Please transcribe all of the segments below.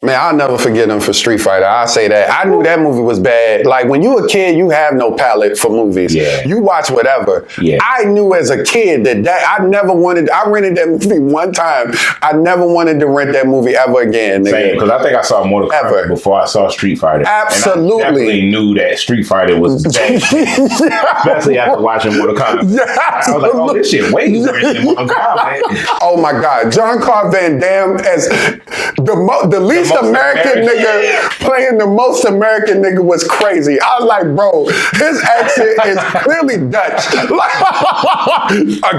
Man, I'll never forget him for Street Fighter. I'll say that. I knew that movie was bad. Like, when you a kid, you have no palate for movies. Yeah. You watch whatever. Yeah. I knew as a kid that I rented that movie one time. I never wanted to rent that movie ever again. Nigga. Same, because I think I saw Mortal Kombat before I saw Street Fighter. Absolutely. And I definitely knew that Street Fighter was bad. Especially after watching Mortal Kombat. Yeah, I was like, oh, this shit way worse than Mortal Kombat. Oh my God. Jean-Claude Van Damme as the least American nigga playing the most American nigga was crazy. I was like, bro, his accent is clearly Dutch.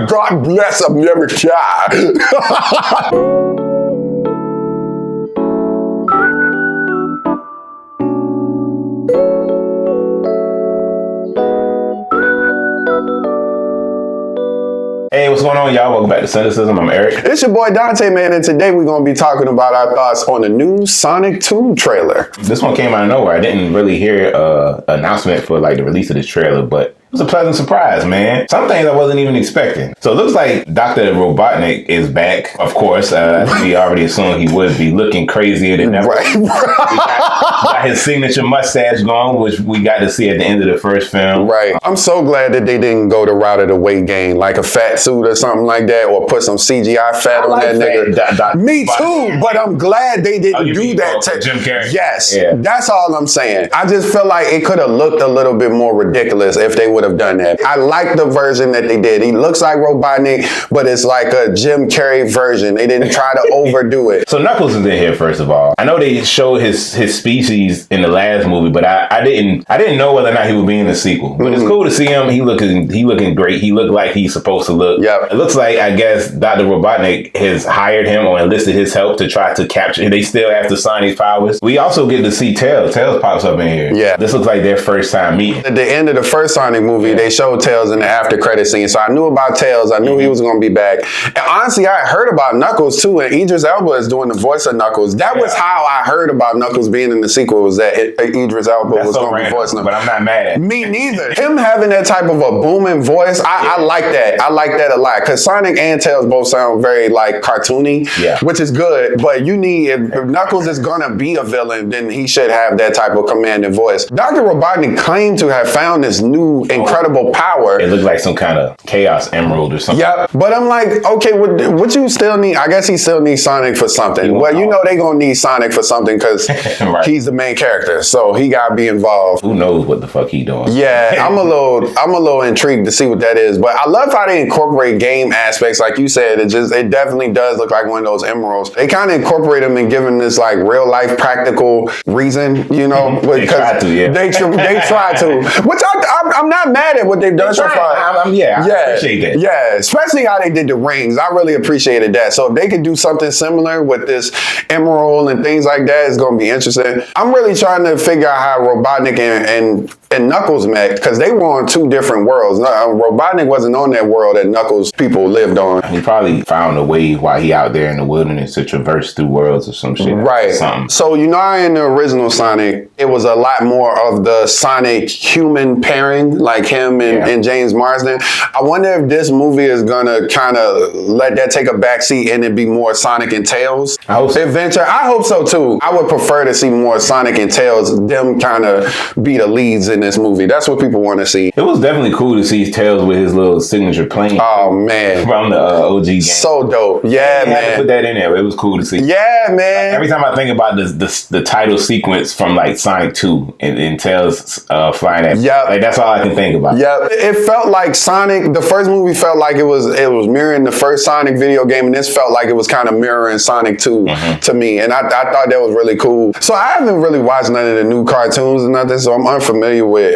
God bless America. Hey, what's going on, y'all? Welcome back to Cynicism. I'm Eric. It's your boy Dante, man, and today we're going to be talking about our thoughts on the new Sonic 2 trailer. This one came out of nowhere. I didn't really hear an announcement for like the release of this trailer, but it was a pleasant surprise, man. Some things I wasn't even expecting. So it looks like Dr. Robotnik is back, of course. We already assumed he would be looking crazier than ever. Right. Got his signature mustache going, which we got to see at the end of the first film. Right. I'm so glad that they didn't go the route of the weight gain, like a fat suit or something like that, or put some CGI fat on that nigga. Me too, but I'm glad they didn't do that. Jim Carrey. Yes, that's all I'm saying. I just feel like it could have looked a little bit more ridiculous if they would have done that. I like the version that they did. He looks like Robotnik, but it's like a Jim Carrey version. They didn't try to overdo it. So Knuckles is in here, first of all. I know they showed his species in the last movie, but I didn't know whether or not he would be in the sequel. But it's cool to see him. He looking great. He looked like he's supposed to look. Yep. It looks like, I guess, Dr. Robotnik has hired him or enlisted his help to try to capture. They still have to sign his powers. We also get to see Tails. Tails pops up in here. Yeah. This looks like their first time meeting. At the end of the first Sonic movie, they showed Tails in the after credit scene. So I knew about Tails. I knew he was going to be back. And honestly, I heard about Knuckles too. And Idris Elba is doing the voice of Knuckles. That was how I heard about Knuckles being in the sequel, was that Idris Elba was going to be voicing him. But I'm not mad at it. Me neither. Him having that type of a booming voice, I like that. I like that a lot. Because Sonic and Tails both sound very like cartoony, which is good. But you need, if Knuckles is going to be a villain, then he should have that type of commanding voice. Dr. Robotnik claimed to have found this new incredible power. It looked like some kind of Chaos Emerald or something. Yeah, but I'm like, okay, what you still need? I guess he still needs Sonic for something. Well, you know they gonna need Sonic for something because he's the main character, so he gotta be involved. Who knows what the fuck he doing? Yeah, I'm a little intrigued to see what that is. But I love how they incorporate game aspects, like you said. It definitely does look like one of those emeralds. They kind of incorporate them and give them this like real life practical reason, you know? They try to, yeah. They try to, which I'm not mad at what they've done so far. I appreciate that. Yeah, especially how they did the rings. I really appreciated that. So if they could do something similar with this emerald and things like that, it's going to be interesting. I'm really trying to figure out how Robotnik and Knuckles met, because they were on two different worlds. Robotnik wasn't on that world that Knuckles people lived on. He probably found a way while he out there in the wilderness to traverse through worlds or some shit. Right. Something. So, you know, in the original Sonic, it was a lot more of the Sonic human pairing, like him and James Marsden. I wonder if this movie is going to kind of let that take a backseat and it be more Sonic and Tails adventure. I hope so, too. I would prefer to see more Sonic and Tails, them kind of be the leads in this movie. That's what people want to see. It was definitely cool to see Tails with his little signature plane. Oh, man. From the OG game. So dope. Yeah, man. I had to put that in there. It was cool to see. Yeah, man. Every time I think about the title sequence from like Sonic 2 and Tails flying at, like that's all I can think about. Yeah, it felt like Sonic, the first movie felt like it was mirroring the first Sonic video game, and this felt like it was kind of mirroring Sonic 2 to me, and I thought that was really cool. So I haven't really watched none of the new cartoons and nothing, so I'm unfamiliar with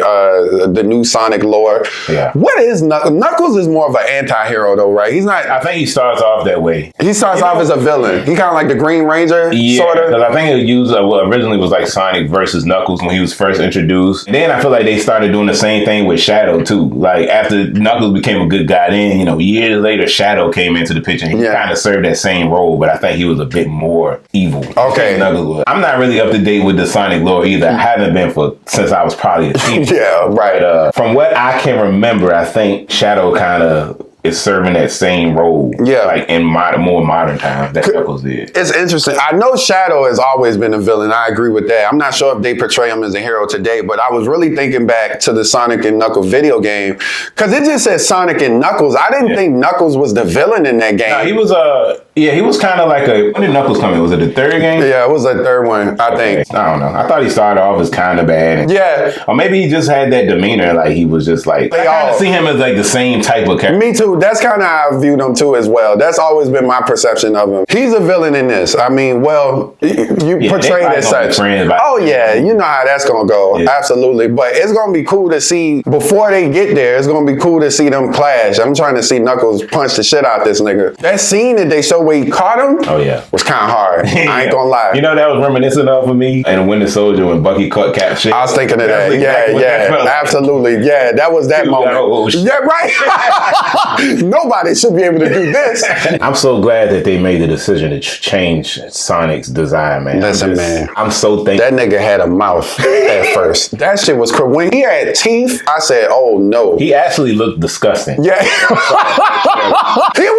the new Sonic lore. Yeah. What is Knuckles? Knuckles is more of an anti-hero though, right? He's not. I think he starts off that way. He starts off as a villain. He kind of like the Green Ranger, sort of. Because I think it used originally was like Sonic versus Knuckles when he was first introduced. And then I feel like they started doing the same thing with Shadow too. Like after Knuckles became a good guy, then years later Shadow came into the picture and he kind of served that same role, but I think he was a bit more evil. Okay. Knuckles was. I'm not really up to date with the Sonic lore either. I haven't been since I was probably a teen. Yeah, right. But, from what I can remember, I think Shadow kind of is serving that same role. Yeah. Like in more modern times that Knuckles did. It's interesting. I know Shadow has always been a villain. I agree with that. I'm not sure if they portray him as a hero today, but I was really thinking back to the Sonic and Knuckles video game because it just said Sonic and Knuckles. I didn't think Knuckles was the villain in that game. No, he was kind of like when did Knuckles come in? Was it the third game? Yeah, it was the third one, I think. I don't know. I thought he started off as kind of bad. Or maybe he just had that demeanor, like he was just like, I kind of see him as like the same type of character. Me too. That's kind of how I viewed him too as well. That's always been my perception of him. He's a villain in this. I mean, well, you portray it as such. Oh yeah, you know how that's gonna go. Yeah. Absolutely. But it's gonna be cool to see before they get there. It's gonna be cool to see them clash. I'm trying to see Knuckles punch the shit out this nigga. That scene that they showed where he caught him. Oh yeah, was kind of hard. I ain't gonna lie. You know that was reminiscent of for me and Winter Soldier when Bucky caught Cap shit. I was thinking of that. Yeah, absolutely. Yeah, that was that moment. Yeah, right. Nobody should be able to do this. I'm so glad that they made the decision to change Sonic's design, man. Listen, man. I'm so thankful. That nigga had a mouth at first. That shit was crazy. When he had teeth, I said, oh no. He actually looked disgusting. Yeah. He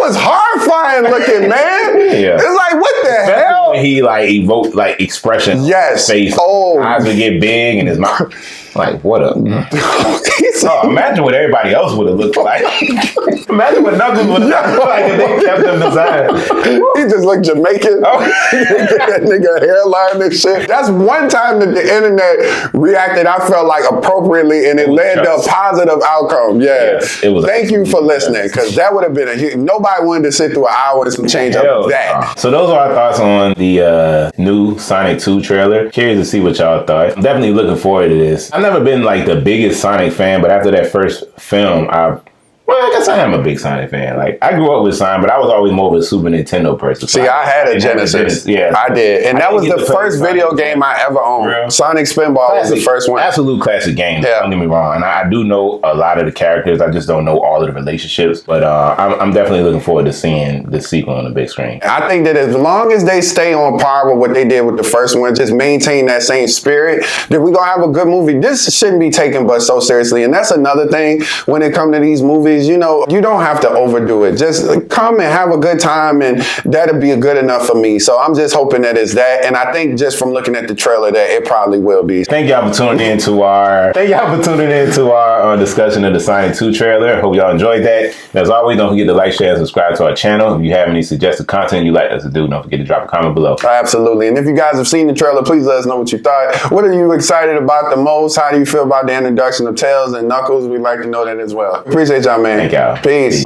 was horrifying looking, man. Yeah. It's like, what the hell? When he like evoked like expression. Yes. Face. Oh. Eyes would get big and his mouth. Like, what up? Imagine what everybody else would have looked like. Imagine what Knuckles would have looked like if they kept them design. He just looked Jamaican. That nigga hairline and shit. That's one time that the internet reacted, I felt like appropriately, and it led to a positive outcome. Yeah. Yes, it was. Thank you for listening, because that would have been a huge. Nobody wanted to sit through an hour and some change up that. So those are our thoughts on the new Sonic 2 trailer. Curious to see what y'all thought. I'm definitely looking forward to this. I've never been like the biggest Sonic fan, but after that first film, I guess I am a big Sonic fan. Like, I grew up with Sonic, but I was always more of a Super Nintendo person. See, I had a Genesis. Yeah, I did. And that was the first video game I ever owned. Sonic Spinball was the first one. Absolute classic game. Yeah. Don't get me wrong. And I do know a lot of the characters. I just don't know all of the relationships. But I'm definitely looking forward to seeing the sequel on the big screen. I think that as long as they stay on par with what they did with the first one, just maintain that same spirit, then we're going to have a good movie. This shouldn't be taken but so seriously. And that's another thing when it comes to these movies. You know, you don't have to overdo it. Just come and have a good time, and that'll be good enough for me. So I'm just hoping that it's that. And I think just from looking at the trailer that it probably will be. Thank y'all for tuning in to our discussion of the Sonic 2 trailer. Hope y'all enjoyed that. And as always, don't forget to like, share, and subscribe to our channel. If you have any suggested content you'd like us to do, don't forget to drop a comment below. Absolutely. And if you guys have seen the trailer, please let us know what you thought. What are you excited about the most? How do you feel about the introduction of Tails and Knuckles? We'd like to know that as well. Appreciate y'all, man. Thank y'all. Peace.